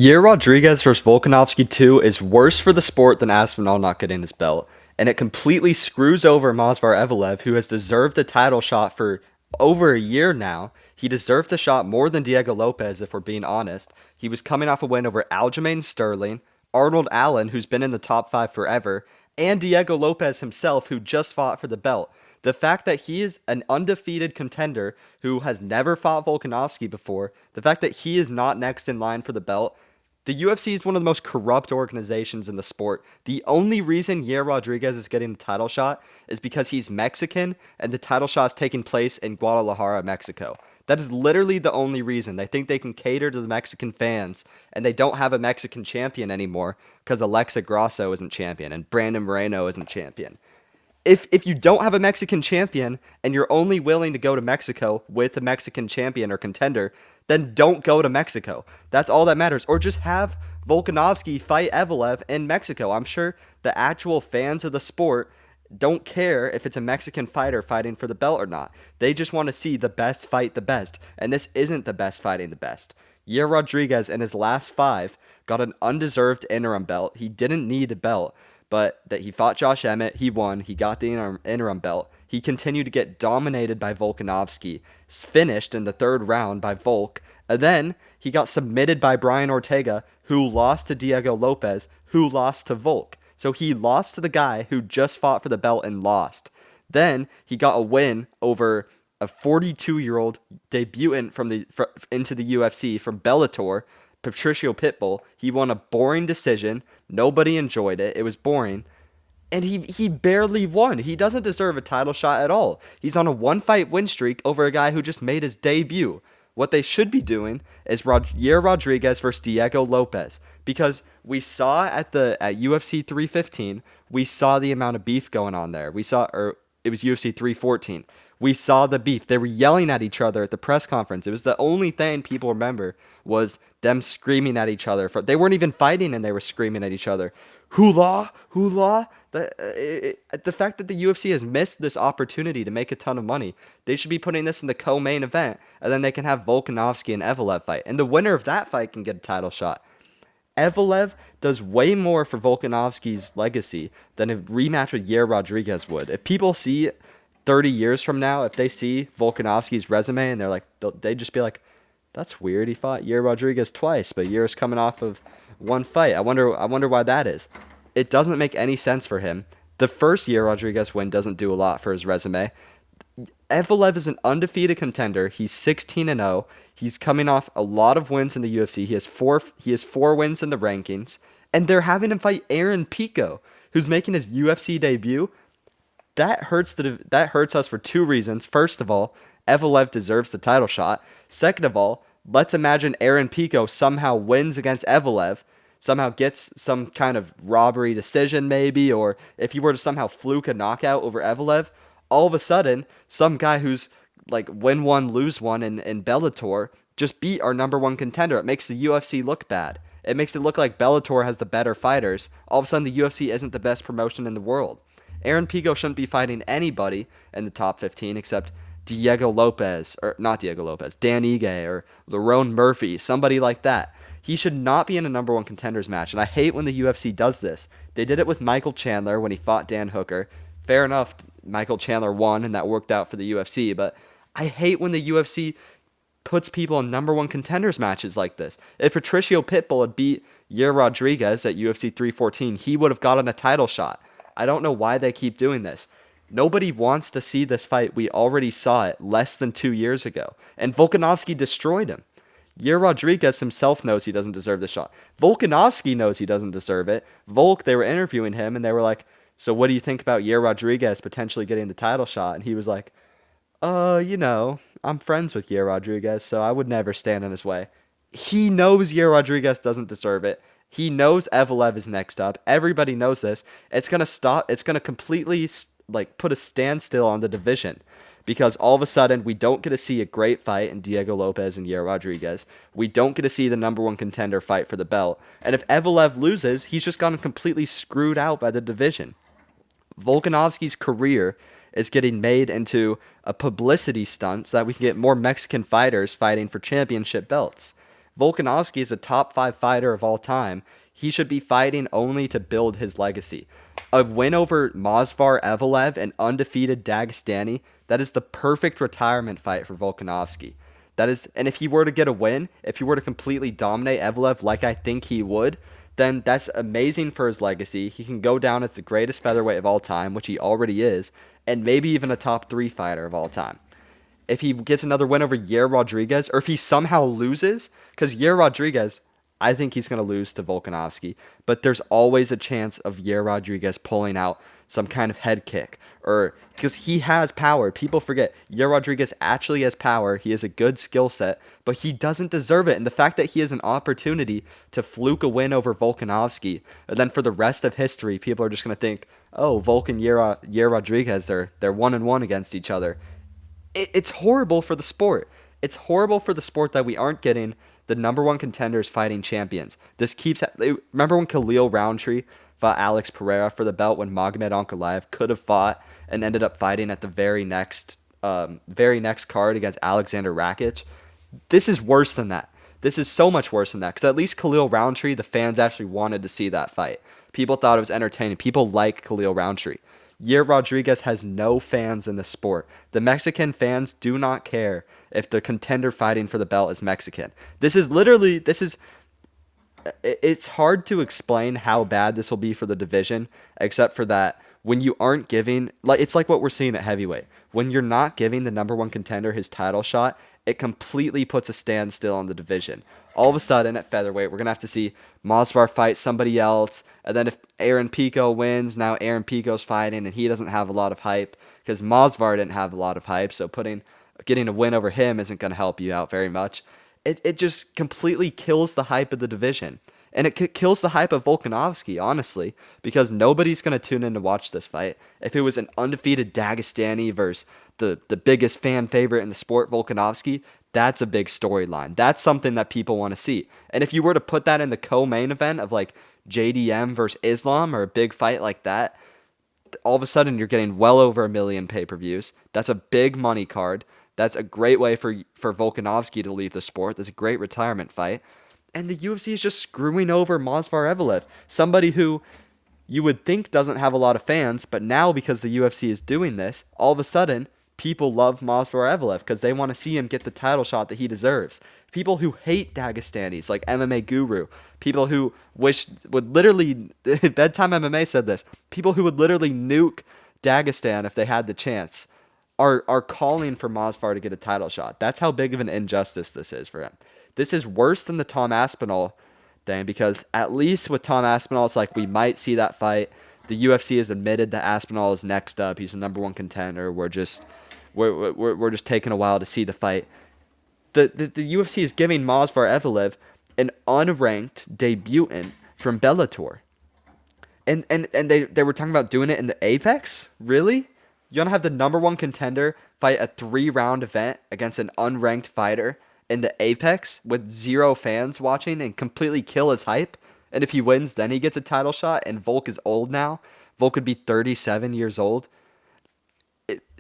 Yair Rodriguez versus Volkanovski 2 is worse for the sport than Aspinall not getting his belt, and it completely screws over Mosvar Evloev, who has deserved the title shot for over a year now. He deserved the shot more than Diego Lopez, if we're being honest. He was coming off a win over Aljamain Sterling, Arnold Allen, who's been in the top five forever, and Diego Lopez himself, who just fought for the belt. The fact that he is an undefeated contender who has never fought Volkanovski before, the fact that he is not next in line for the belt, the UFC is one of the most corrupt organizations in the sport. The only reason Yair Rodriguez is getting the title shot is because he's Mexican and the title shot is taking place in Guadalajara, Mexico. That is literally the only reason. They think they can cater to the Mexican fans, and they don't have a Mexican champion anymore because Alexa Grasso isn't champion and Brandon Moreno isn't champion. If you don't have a Mexican champion and you're only willing to go to Mexico with a Mexican champion or contender, then don't go to Mexico. That's all that matters. Or just have Volkanovski fight Evloev in Mexico. I'm sure the actual fans of the sport don't care if it's a Mexican fighter fighting for the belt or not. They just want to see the best fight the best. And this isn't the best fighting the best. Yair Rodriguez in his last five got an undeserved interim belt. He didn't need a belt, but that he fought Josh Emmett, he won, he got the interim belt. He continued to get dominated by Volkanovski, finished in the third round by Volk, and then he got submitted by Brian Ortega, who lost to Diego Lopez, who lost to Volk. So he lost to the guy who just fought for the belt and lost. Then he got a win over a 42-year-old debutant into the UFC from Bellator, Patricio Pitbull. He won a boring decision. Nobody enjoyed it. It was boring. And he barely won. He doesn't deserve a title shot at all. He's on a one-fight win streak over a guy who just made his debut. What they should be doing is Yair Rodriguez versus Diego Lopez. Because we saw at UFC 315, we saw the amount of beef going on there. Or it was UFC 314. We saw the beef. They were yelling at each other at the press conference. It was the only thing people remember was them screaming at each other. They weren't even fighting and they were screaming at each other. Hula, hula. The fact that the UFC has missed this opportunity to make a ton of money, they should be putting this in the co-main event, and then they can have Volkanovski and Evloev fight. And the winner of that fight can get a title shot. Evloev does way more for Volkanovski's legacy than a rematch with Yair Rodriguez would. If people see 30 years from now, if they see Volkanovski's resume and they'd just be like, that's weird. He fought Yair Rodriguez twice, but Yair's coming off of one fight. I wonder why that is. It doesn't make any sense for him. The first Yair Rodriguez win doesn't do a lot for his resume. Evloev is an undefeated contender. He's 16-0. He's coming off a lot of wins in the UFC. He has four wins in the rankings, and they're having him fight Aaron Pico, who's making his UFC debut. That hurts us for two reasons. First of all, Evloev deserves the title shot. Second of all, let's imagine Aaron Pico somehow wins against Evloev, somehow gets some kind of robbery decision maybe, or if he were to somehow fluke a knockout over Evloev, all of a sudden, some guy who's like win one, lose one in Bellator just beat our number one contender. It makes the UFC look bad. It makes it look like Bellator has the better fighters. All of a sudden, the UFC isn't the best promotion in the world. Aaron Pico shouldn't be fighting anybody in the top 15 except Diego Lopez, or not Diego Lopez, Dan Ige, or Lerone Murphy, somebody like that. He should not be in a number one contenders match, and I hate when the UFC does this. They did it with Michael Chandler when he fought Dan Hooker. Fair enough, Michael Chandler won, and that worked out for the UFC, but I hate when the UFC puts people in number one contenders matches like this. If Patricio Pitbull had beat Yair Rodriguez at UFC 314, he would have gotten a title shot. I don't know why they keep doing this. Nobody wants to see this fight. We already saw it less than 2 years ago, and Volkanovski destroyed him. Yair Rodriguez himself knows he doesn't deserve this shot. Volkanovski knows he doesn't deserve it. Volk, they were interviewing him, and they were like, so what do you think about Yair Rodriguez potentially getting the title shot? And he was like, I'm friends with Yair Rodriguez, so I would never stand in his way. He knows Yair Rodriguez doesn't deserve it. He knows Evloev is next up. Everybody knows this. It's going to completely put a standstill on the division because all of a sudden we don't get to see a great fight in Diego Lopez and Yair Rodriguez. We don't get to see the number one contender fight for the belt. And if Evloev loses, he's just gotten completely screwed out by the division. Volkanovski's career is getting made into a publicity stunt so that we can get more Mexican fighters fighting for championship belts. Volkanovski is a top 5 fighter of all time. He should be fighting only to build his legacy. A win over Mosvar Evloev and undefeated Dagestani, that is the perfect retirement fight for Volkanovski. That is, and if he were to get a win, if he were to completely dominate Evloev like I think he would, then that's amazing for his legacy. He can go down as the greatest featherweight of all time, which he already is, and maybe even a top 3 fighter of all time. If he gets another win over Yair Rodriguez, or if he somehow loses, because Yair Rodriguez, I think he's going to lose to Volkanovski, but there's always a chance of Yair Rodriguez pulling out some kind of head kick, or because he has power. People forget Yair Rodriguez actually has power. He has a good skill set, but he doesn't deserve it. And the fact that he has an opportunity to fluke a win over Volkanovski, and then for the rest of history, people are just going to think, oh, Volk and Yair Rodriguez, they're 1-1 against each other. It's horrible for the sport. It's horrible for the sport that we aren't getting the number one contenders fighting champions. This keeps. Remember when Khalil Roundtree fought Alex Pereira for the belt when Magomed Ankalaev could have fought and ended up fighting at the very next card against Alexander Rakic? This is worse than that. This is so much worse than that, because at least Khalil Roundtree, the fans actually wanted to see that fight. People thought it was entertaining. People like Khalil Roundtree. Yair Rodriguez has no fans in the sport. The Mexican fans do not care if the contender fighting for the belt is Mexican. It's hard to explain how bad this will be for the division, except for that when you aren't giving, like, it's like what we're seeing at heavyweight. When you're not giving the number one contender his title shot, it completely puts a standstill on the division. All of a sudden at featherweight, we're going to have to see Mosvar fight somebody else. And then if Aaron Pico wins, now Aaron Pico's fighting and he doesn't have a lot of hype because Mosvar didn't have a lot of hype. So getting a win over him isn't going to help you out very much. It just completely kills the hype of the division. And it kills the hype of Volkanovski, honestly, because nobody's going to tune in to watch this fight. If it was an undefeated Dagestani versus the biggest fan favorite in the sport, Volkanovski, that's a big storyline. That's something that people want to see. And if you were to put that in the co-main event of like JDM versus Islam or a big fight like that, all of a sudden you're getting well over 1 million pay-per-views. That's a big money card. That's a great way for Volkanovski to leave the sport. That's a great retirement fight. And the UFC is just screwing over Movsar Evloev, somebody who you would think doesn't have a lot of fans, but now because the UFC is doing this, all of a sudden people love Mosvar Evloev because they want to see him get the title shot that he deserves. People who hate Dagestanis, like MMA Guru, people who would literally, Bedtime MMA said this, people who would literally nuke Dagestan if they had the chance, are calling for Mosvar to get a title shot. That's how big of an injustice this is for him. This is worse than the Tom Aspinall thing, because at least with Tom Aspinall, it's like we might see that fight. The UFC has admitted that Aspinall is next up. He's the number one contender. We're just taking a while to see the fight. The UFC is giving Mosvar Evloev an unranked debutant from Bellator. And they were talking about doing it in the Apex? Really? You want to have the number one contender fight a 3-round event against an unranked fighter in the Apex with 0 fans watching and completely kill his hype? And if he wins, then he gets a title shot, and Volk is old now. Volk could be 37 years old.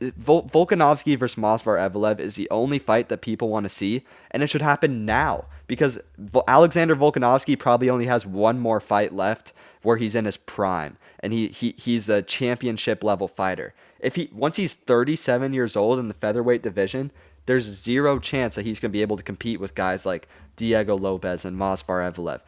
Volkanovski versus Mosvar Evloev is the only fight that people want to see, and it should happen now because Alexander Volkanovski probably only has one more fight left where he's in his prime, and he's a championship level fighter. Once he's 37 years old in the featherweight division, there's 0 chance that he's going to be able to compete with guys like Diego Lopez and Mosvar Evloev.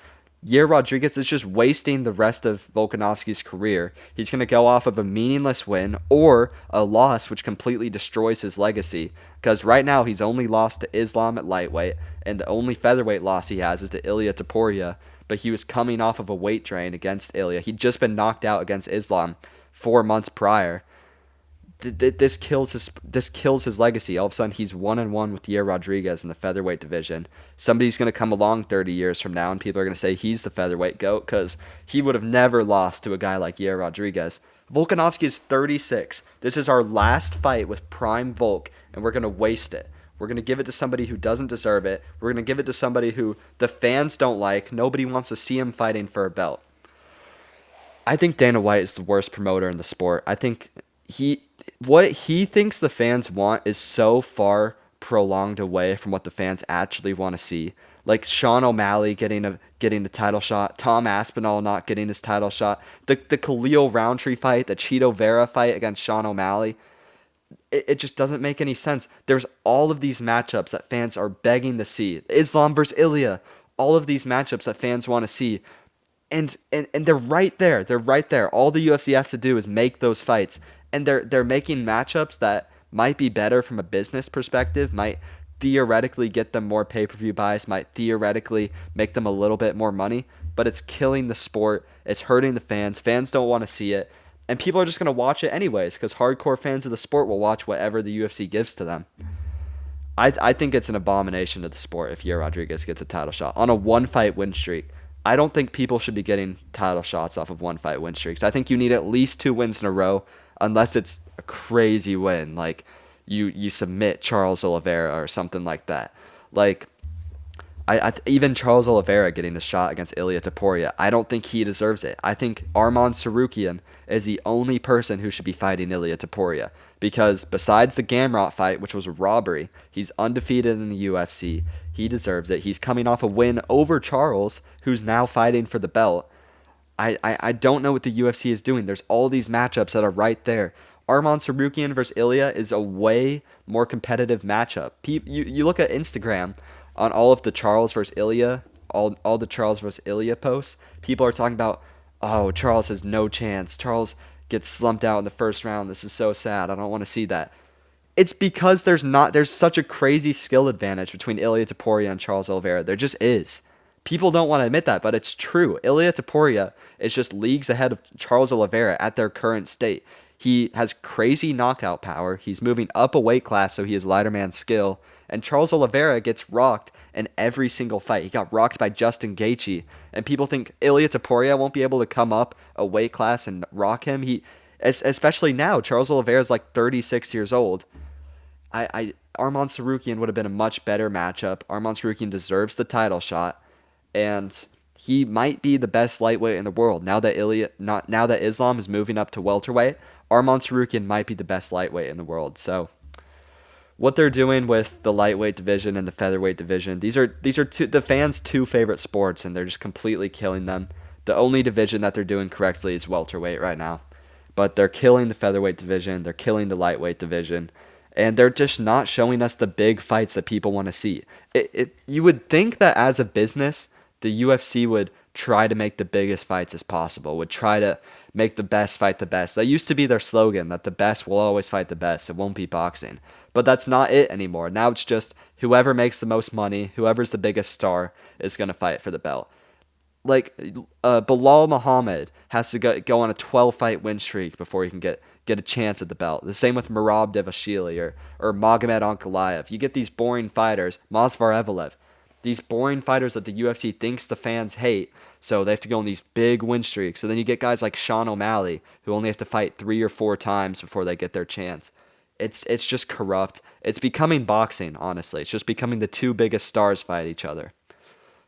Yair Rodriguez is just wasting the rest of Volkanovski's career. He's going to go off of a meaningless win or a loss which completely destroys his legacy, because right now he's only lost to Islam at lightweight, and the only featherweight loss he has is to Ilia Topuria, but he was coming off of a weight drain against Ilia. He'd just been knocked out against Islam 4 months prior. This kills his legacy. All of a sudden, he's 1-1 with Yair Rodriguez in the featherweight division. Somebody's going to come along 30 years from now, and people are going to say he's the featherweight GOAT because he would have never lost to a guy like Yair Rodriguez. Volkanovski is 36. This is our last fight with prime Volk, and we're going to waste it. We're going to give it to somebody who doesn't deserve it. We're going to give it to somebody who the fans don't like. Nobody wants to see him fighting for a belt. I think Dana White is the worst promoter in the sport. I think what he thinks the fans want is so far prolonged away from what the fans actually want to see. Like Sean O'Malley getting the title shot, Tom Aspinall not getting his title shot, the Khalil Roundtree fight, the Cheeto Vera fight against Sean O'Malley. It just doesn't make any sense. There's all of these matchups that fans are begging to see. Islam versus Ilya, all of these matchups that fans want to see. And they're right there. They're right there. All the UFC has to do is make those fights. And they're making matchups that might be better from a business perspective, might theoretically get them more pay-per-view buys, might theoretically make them a little bit more money, but it's killing the sport. It's hurting the fans. Fans don't want to see it. And people are just going to watch it anyways because hardcore fans of the sport will watch whatever the UFC gives to them. I think it's an abomination to the sport if Yair Rodriguez gets a title shot on a one-fight win streak. I don't think people should be getting title shots off of one-fight win streaks. I think you need at least 2 wins in a row, unless it's a crazy win, like you submit Charles Oliveira or something like that. Like, even Charles Oliveira getting a shot against Ilia Topuria, I don't think he deserves it. I think Arman Tsarukyan is the only person who should be fighting Ilia Topuria because besides the Gamrot fight, which was a robbery, he's undefeated in the UFC. He deserves it. He's coming off a win over Charles, who's now fighting for the belt. I don't know what the UFC is doing. There's all these matchups that are right there. Arman Tsarukyan versus Ilya is a way more competitive matchup. You look at Instagram on all of the Charles versus Ilya, all the Charles versus Ilya posts, people are talking about, oh, Charles has no chance. Charles gets slumped out in the first round. This is so sad. I don't want to see that. It's because there's such a crazy skill advantage between Ilia Topuria and Charles Oliveira. There just is. People don't want to admit that, but it's true. Ilia Topuria is just leagues ahead of Charles Oliveira at their current state. He has crazy knockout power. He's moving up a weight class, so he has lighter man skill. And Charles Oliveira gets rocked in every single fight. He got rocked by Justin Gaethje, and people think Ilia Topuria won't be able to come up a weight class and rock him. Especially now, Charles Oliveira is like 36 years old. Arman Tsarukyan would have been a much better matchup. Arman Tsarukyan deserves the title shot, and he might be the best lightweight in the world. Now that Islam is moving up to welterweight, Arman Tsarukyan might be the best lightweight in the world. So what they're doing with the lightweight division and the featherweight division, these are the fans' 2 favorite sports, and they're just completely killing them. The only division that they're doing correctly is welterweight right now, but they're killing the featherweight division, they're killing the lightweight division, and they're just not showing us the big fights that people want to see. You would think that as a business, the UFC would try to make the biggest fights as possible, would try to make the best fight the best. That used to be their slogan, that the best will always fight the best. It won't be boxing. But that's not it anymore. Now it's just whoever makes the most money, whoever's the biggest star is going to fight for the belt. Like Bilal Muhammad has to go on a 12-fight win streak before he can get a chance at the belt. The same with Merab Dvalishvili or Magomed Ankalaev. You get these boring fighters, Mosvar Evloev, these boring fighters that the UFC thinks the fans hate, so they have to go on these big win streaks. So then you get guys like Sean O'Malley, who only have to fight 3 or 4 times before they get their chance. It's just corrupt. It's becoming boxing, honestly. It's just becoming the 2 biggest stars fight each other.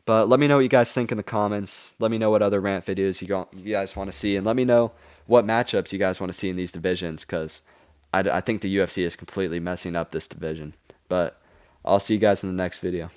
But let me know what you guys think in the comments. Let me know what other rant videos you guys want to see. And let me know what matchups you guys want to see in these divisions, because I think the UFC is completely messing up this division. But I'll see you guys in the next video.